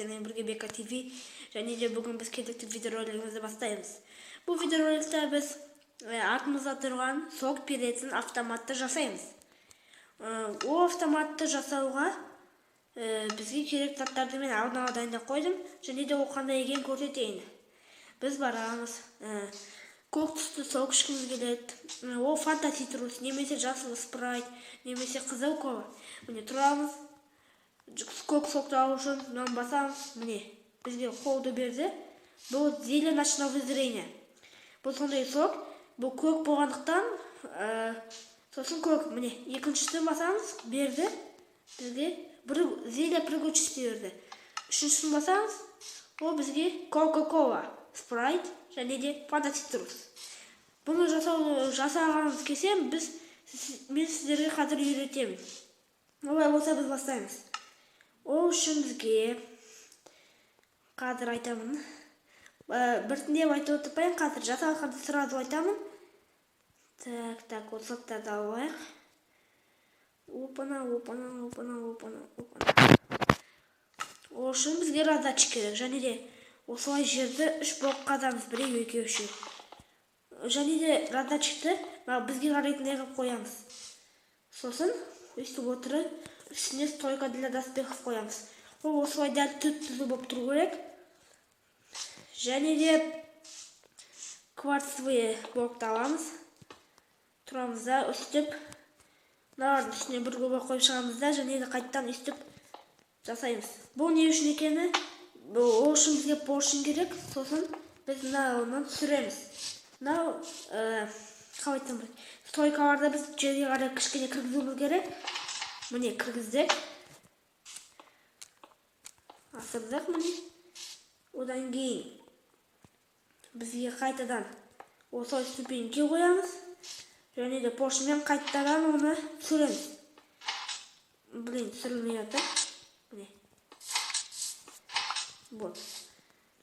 сіздермен бірге Бека ТВ, және де бүгін біз кезекті видеоролигімізді бастаймыз. Бұл видеороликте біз артымызда тұрған сок беретін автоматты жасаймыз. Ол автоматты жасауға бізге керек заттарды мен алдын ала дайындап қойдым, және де ол қандай екенін көрсетейін. Біз барамыз, көк түсті сок ішкіміз келеді. Ол фанта цитрус, немесе жасыл спрайт, немесе қызыл кола. Міне тұрамыз. Көк сокты алу үшін мынаны басамыз. Міне бізге қолды берді. Бұл зеле ночного зрения. Бұл сондай сок. Бұл көк болғандықтан, сосын көк. Міне екіншісін басамыз, берді. Бізге зеле прыгучісі берді. Үшіншісін басамыз, ол бізге кока-кола, спрайт және де фанта цитрус. Бұны жасағанымыз келсе, мен сіздерге қазір үйретемін. Олай болса біз бастаймыз. Ол үшін бізге қазір айтамын. Біртіндеп айтып отырпайын, қазір жасалғанды сразу айтамын. Так, ол соктарды алайық. Опана. Ол үшін бізге раздатчик керек. Және де осылай жерді 3 блок қазамыз, 1, 2, 3. Және де раздатчикті бізге қарайтындай қылып қоямыз. Сосын өйстіп отырып, үстіне стойка для доспехов қоямыз. Ол осылай дәл түзу болып тұру керек. Және де кварцевый блокты аламыз. Тұрамыз да, үстіп, мыналардың үстіне бір көбір қойып шығамыз да, және де қайттан үстіп жасаймыз. Бұл не үшін екені? Ол үшін бізге поршын керек. Сосын біз мынауынан түсіреміз. Мынау, қалай айтсам болады, стойкаларда біз жерге қарай кішкене кіргізуіміз керек. Міне кіргіздік. Асырдық міне. Одан кейін бізге қайтадан осылай ступеньке қоямыз. Және де поршынмен қайтадан оны түсіреміз. Түсірілмей жатыр. Міне. Вот.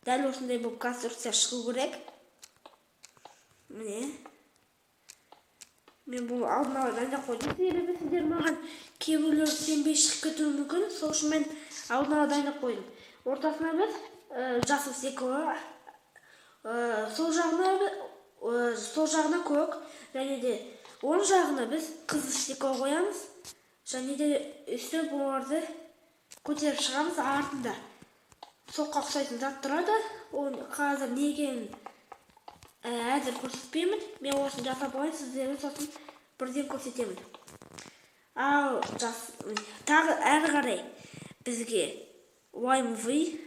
Дәл осындай болып конструкция шығу керек. Міне. Мен бұл алдын ала дайындап қойдым. Себебі сіздер маған кейбіреулер сенбей шығып кетуі мүмкін. Сол үшін мен алдын ала дайындап қойдым. Ортасына біз жасыл стекло, сол жағына көк, және де оң жағына біз қызыл стекло қоямыз. Және де үстіп оларды көтеріп шығамыз артында. Соққа ұқсайтын зат тұрады. Ол қазір не екенін әзір көрсетпеймін. Мен осыны жасап қойын, сіздерге сосын бірден көрсетемін. Ал тағы әрі қарай бізге лаймовый,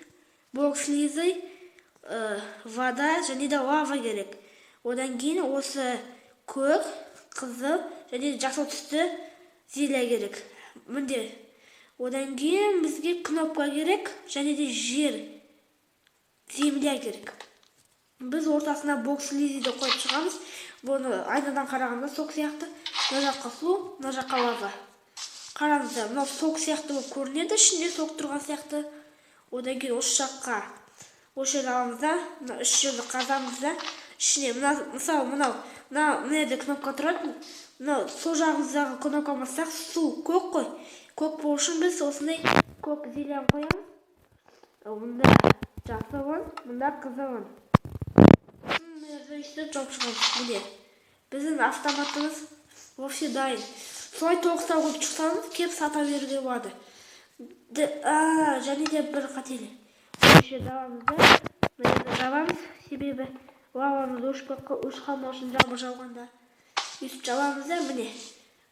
блок слизы, вода және де лава керек. Одан кейін осы көк, қызыл және де жасыл түсті зеле керек. Мінде. Одан кейін бізге кнопка керек және де жер, земля керек. Біз ортасына блок слизиді қойып шығамыз. Бұны айнадан қарағанда сок сияқты. Мына жаққа су, мына жаққа лава. Қараңыздар, мынау сок сияқты болып көрінеді, ішінде сок тұрған сияқты. Одан кейін осы жаққа осы жерді аламыз да, мына үш жерді қазамыз да, ішіне мысалы мына жерде кнопка тұрады. Мынау сол жағымыздағы кнопка бассақ, су көк қой. Көк болу үшін біз осындай көк зелені қоямыз. Мұнда жасылын, мұнда қызылын. Үстіп жауып шығамыз. Міне, біздің автоматымыз вообще дайын. Солай тоғыстау қойып шықсаңыз, кеп сата беруге болады. Және де бір қателік. Осы жабамыз да, мына жабамыз, себебі лавамыз өшіп қалмау үшін жаңбыр жауғанда. Үстіп жабамыз да, міне,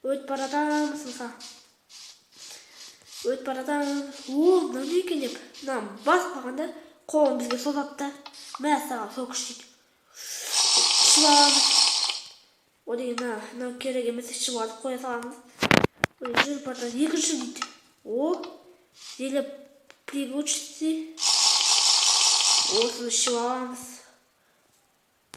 өтіп баратамыз мысалы. Өтіп баратамыз. Мынау не екен деп, мынау баспағанда қолын бізге созады да, мә саған сок ішейді. Шылағамыз. Одан мынау керек емес ішіп алып қоя саламыз. Жүріп баратамыз. Екінші дейді. Зеле пригучісі. Осыны ішіп аламыз.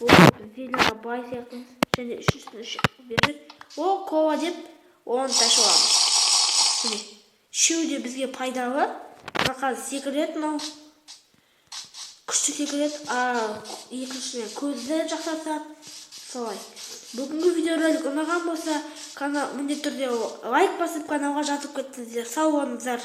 Зелеға бай сияқты. Және үшіншісін ішіп беріп. Кола деп, оны ташып аламыз. Үшеуі бізге пайдалы. Қазір секірет мынау. Күшті секірет. Екіншісіне көзді жақсартады. Солай. Бүгінгі видеоролик ұнаған болса, міндетті түрде лайк басып, каналға жазып кеттіңіздер. Сау болыңыздар.